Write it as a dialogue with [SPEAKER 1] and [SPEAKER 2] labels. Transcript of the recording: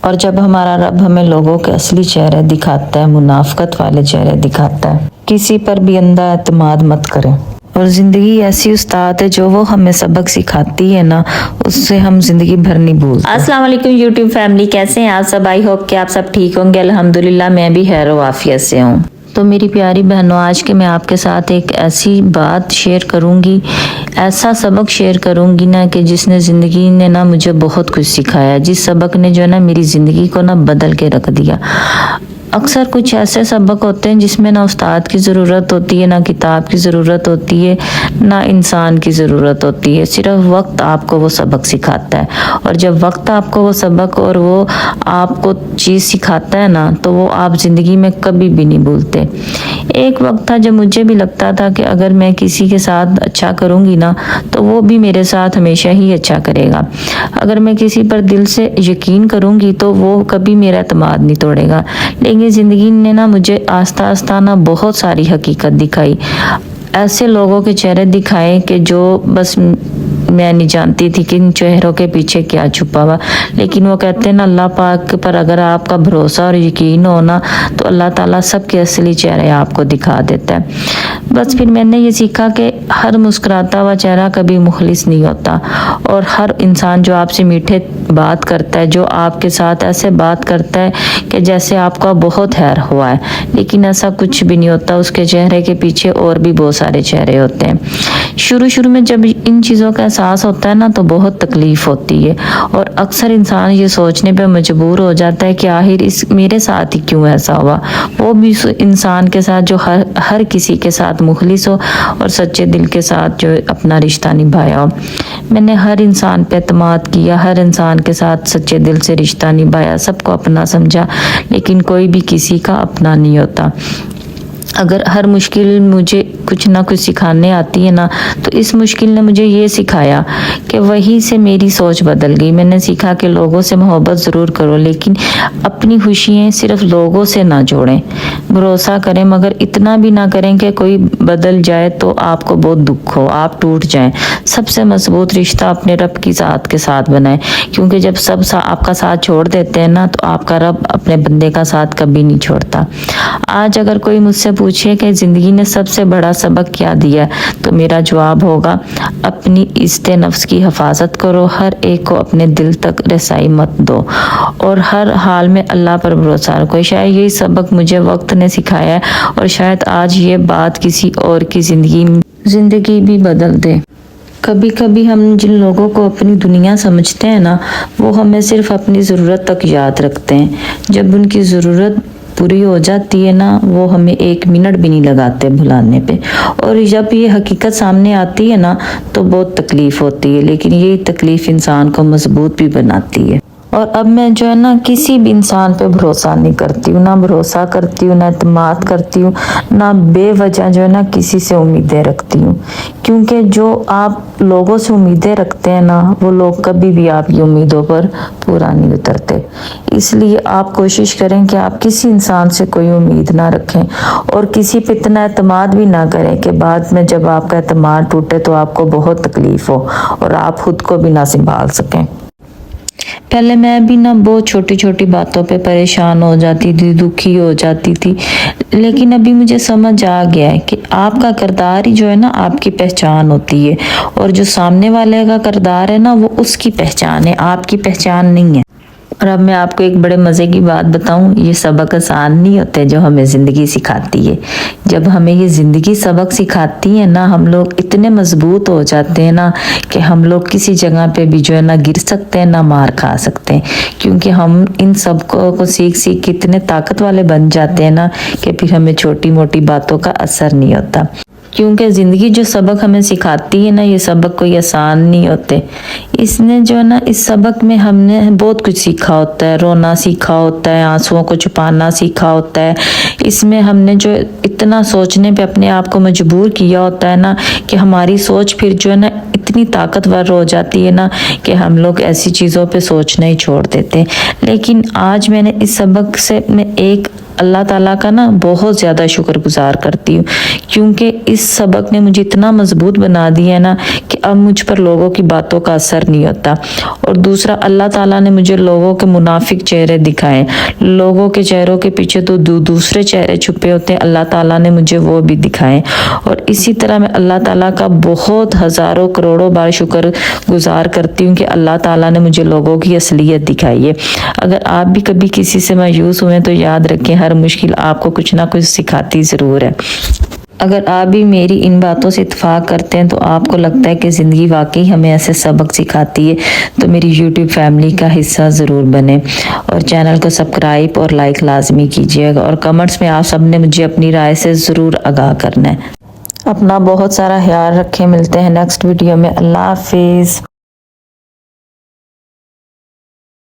[SPEAKER 1] اور جب ہمارا رب ہمیں لوگوں کے اصلی چہرے دکھاتا ہے، منافقت والے چہرے دکھاتا ہے، کسی پر بھی اندھا اعتماد مت کریں۔ اور زندگی ایسی استاد ہے جو وہ ہمیں سبق سکھاتی ہے نا، اس سے ہم زندگی بھر نہیں بھولتے۔
[SPEAKER 2] السلام علیکم یوٹیوب فیملی، کیسے ہیں آپ سب؟ آئی ہوپ کہ آپ سب ٹھیک ہوں گے۔ الحمدللہ میں بھی خیر و عافیت سے ہوں۔
[SPEAKER 1] تو میری پیاری بہنوں، آج کے میں آپ کے ساتھ ایک ایسی بات شیئر کروں گی، ایسا سبق شیئر کروں گی نا کہ جس نے زندگی نے نا مجھے بہت کچھ سکھایا، جس سبق نے جو ہے نا میری زندگی کو نا بدل کے رکھ دیا۔ اکثر کچھ ایسے سبق ہوتے ہیں جس میں نہ استاد کی ضرورت ہوتی ہے، نہ کتاب کی ضرورت ہوتی ہے، نہ انسان کی ضرورت ہوتی ہے، صرف وقت آپ کو وہ سبق سکھاتا ہے۔ اور جب وقت آپ کو وہ سبق اور وہ آپ کو چیز سکھاتا ہے نا، تو وہ آپ زندگی میں کبھی بھی نہیں بھولتے۔ ایک وقت تھا جب مجھے بھی لگتا تھا کہ اگر میں کسی کے ساتھ اچھا کروں گی نا تو وہ بھی میرے ساتھ ہمیشہ ہی اچھا کرے گا، اگر میں کسی پر دل سے یقین کروں گی تو وہ کبھی میرا اعتماد نہیں توڑے گا۔ لیکن زندگی نے نا مجھے آہستہ آہستہ نا بہت ساری حقیقت دکھائی، ایسے لوگوں کے چہرے دکھائے کہ جو بس میں نہیں جانتی تھی کہ ان چہروں کے پیچھے کیا چھپا ہوا۔ لیکن وہ کہتے ہیں نا، اللہ پاک پر اگر آپ کا بھروسہ اور یقین ہونا تو اللہ تعالیٰ سب کے اصلی چہرے آپ کو دکھا دیتا ہے۔ بس پھر میں نے یہ سیکھا کہ ہر مسکراتا ہوا چہرہ کبھی مخلص نہیں ہوتا، اور ہر انسان جو آپ سے میٹھے بات کرتا ہے، جو آپ کے ساتھ ایسے بات کرتا ہے کہ جیسے آپ کا بہت خیر ہوا ہے، لیکن ایسا کچھ بھی نہیں ہوتا، اس کے چہرے کے پیچھے اور بھی بہت سارے چہرے ہوتے ہیں۔ شروع میں جب ان چیزوں کا احساس ہوتا ہے نا تو بہت تکلیف ہوتی ہے، اور اکثر انسان یہ سوچنے پہ مجبور ہو جاتا ہے کہ آخر میرے ساتھ ہی کیوں ایسا ہوا۔ وہ بھی انسان کے ساتھ جو ہر کسی کے ساتھ مخلص ہو اور سچے دل کے ساتھ جو اپنا رشتہ نبھایا ہو۔ میں نے ہر انسان پہ اعتماد کیا، ہر انسان کے ساتھ سچے دل سے رشتہ نبھایا، سب کو اپنا سمجھا، لیکن کوئی بھی کسی کا اپنا نہیں ہوتا۔ اگر ہر مشکل مجھے کچھ نہ کچھ سکھانے آتی ہے نا، تو اس مشکل نے مجھے یہ سکھایا کہ وہیں سے میری سوچ بدل گئی۔ میں نے سیکھا کہ لوگوں سے محبت ضرور کرو، لیکن اپنی خوشیاں صرف لوگوں سے نہ جوڑیں۔ بھروسہ کریں مگر اتنا بھی نہ کریں کہ کوئی بدل جائے تو آپ کو بہت دکھ ہو، آپ ٹوٹ جائیں۔ سب سے مضبوط رشتہ اپنے رب کی ذات کے ساتھ بنائیں، کیونکہ جب سب آپ کا ساتھ چھوڑ دیتے ہیں نا تو آپ کا رب اپنے بندے کا ساتھ کبھی نہیں چھوڑتا۔ آج اگر کوئی مجھ سے پوچھے کہ زندگی نے سب سے بڑا سبق کیا دیا تو میرا جواب ہوگا، اپنی عزت نفس کی حفاظت کرو، ہر ایک کو اپنے دل تک رسائی مت دو، اور ہر حال میں اللہ پر بھروسہ رکھو۔ شاید یہی سبق مجھے وقت نے سکھایا ہے، اور شاید آج یہ بات کسی اور کی زندگی بھی بدل دے۔ کبھی کبھی ہم جن لوگوں کو اپنی دنیا سمجھتے ہیں نا، وہ ہمیں صرف اپنی ضرورت تک یاد رکھتے ہیں۔ جب ان کی ضرورت پوری ہو جاتی ہے نا، وہ ہمیں ایک منٹ بھی نہیں لگاتے بھلانے پہ۔ اور جب یہ حقیقت سامنے آتی ہے نا تو بہت تکلیف ہوتی ہے، لیکن یہ تکلیف انسان کو مضبوط بھی بناتی ہے۔ اور اب میں جو ہے نا کسی بھی انسان پہ بھروسہ نہیں کرتی ہوں، نہ بھروسہ کرتی ہوں، نہ اعتماد کرتی ہوں، نہ بے وجہ جو ہے نا کسی سے امیدیں رکھتی ہوں، کیونکہ جو آپ لوگوں سے امیدیں رکھتے ہیں نا، وہ لوگ کبھی بھی آپ کی امیدوں پر پورا نہیں اترتے۔ اس لیے آپ کوشش کریں کہ آپ کسی انسان سے کوئی امید نہ رکھیں، اور کسی پہ اتنا اعتماد بھی نہ کریں کہ بعد میں جب آپ کا اعتماد ٹوٹے تو آپ کو بہت تکلیف ہو اور آپ خود کو بھی نہ سنبھال سکیں۔ پہلے میں بھی نا بہت چھوٹی چھوٹی باتوں پہ پریشان ہو جاتی تھی، دکھی ہو جاتی تھی، لیکن ابھی مجھے سمجھ آ گیا ہے کہ آپ کا کردار ہی جو ہے نا آپ کی پہچان ہوتی ہے، اور جو سامنے والے کا کردار ہے نا وہ اس کی پہچان ہے، آپ کی پہچان نہیں ہے۔ اور اب میں آپ کو ایک بڑے مزے کی بات بتاؤں، یہ سبق آسان نہیں ہوتے جو ہمیں زندگی سکھاتی ہے۔ جب ہمیں یہ زندگی سبق سکھاتی ہے نا، ہم لوگ اتنے مضبوط ہو جاتے ہیں نا کہ ہم لوگ کسی جگہ پہ بھی جو ہے نا گر سکتے ہیں، نہ مار کھا سکتے ہیں، کیونکہ ہم ان سب کو سیکھ کے اتنے طاقت والے بن جاتے ہیں نا کہ پھر ہمیں چھوٹی موٹی باتوں کا اثر نہیں ہوتا۔ کیونکہ زندگی جو سبق ہمیں سکھاتی ہے نا، یہ سبق کوئی آسان نہیں ہوتے۔ اس نے جو ہے نا اس سبق میں ہم نے بہت کچھ سیکھا ہوتا ہے، رونا سیکھا ہوتا ہے، آنسوؤں کو چھپانا سیکھا ہوتا ہے۔ اس میں ہم نے جو اتنا سوچنے پہ اپنے آپ کو مجبور کیا ہوتا ہے نا کہ ہماری سوچ پھر جو ہے نا اتنی طاقتور ہو جاتی ہے نا کہ ہم لوگ ایسی چیزوں پہ سوچنا ہی چھوڑ دیتے ہیں۔ لیکن آج میں نے اس سبق سے میں ایک اللہ تعالیٰ کا نا بہت زیادہ شکر گزار کرتی ہوں، کیونکہ اس سبق نے مجھے اتنا مضبوط بنا دیا ہے نا کہ اب مجھ پر لوگوں کی باتوں کا اثر نہیں ہوتا۔ اور دوسرا، اللہ تعالیٰ نے مجھے لوگوں کے منافق چہرے دکھائے، لوگوں کے چہروں کے پیچھے تو دوسرے چہرے چھپے ہوتے ہیں، اللہ تعالیٰ نے مجھے وہ بھی دکھائے۔ اور اسی طرح میں اللہ تعالیٰ کا بہت ہزاروں کروڑوں بار شکر گزار کرتی ہوں کہ اللہ تعالیٰ نے مجھے لوگوں کی اصلیت دکھائی ہے۔ اگر آپ بھی کبھی کسی سے مایوس ہوئے تو یاد رکھیں، ہر مشکل آپ کو کچھ نہ کچھ سکھاتی ضرور ہے۔ اگر آپ بھی میری ان باتوں سے اتفاق کرتے ہیں تو آپ کو لگتا ہے کہ زندگی واقعی ہمیں ایسے سبق سکھاتی ہے تو میری یوٹیوب فیملی کا حصہ ضرور بنیں، اور چینل کو سبسکرائب اور لائک لازمی کیجیے گا، اور کمنٹس میں آپ سب نے مجھے اپنی رائے سے ضرور آگاہ کرنا ہے۔ اپنا بہت سارا خیال رکھیں، ملتے ہیں نیکسٹ ویڈیو میں۔ اللہ حافظ۔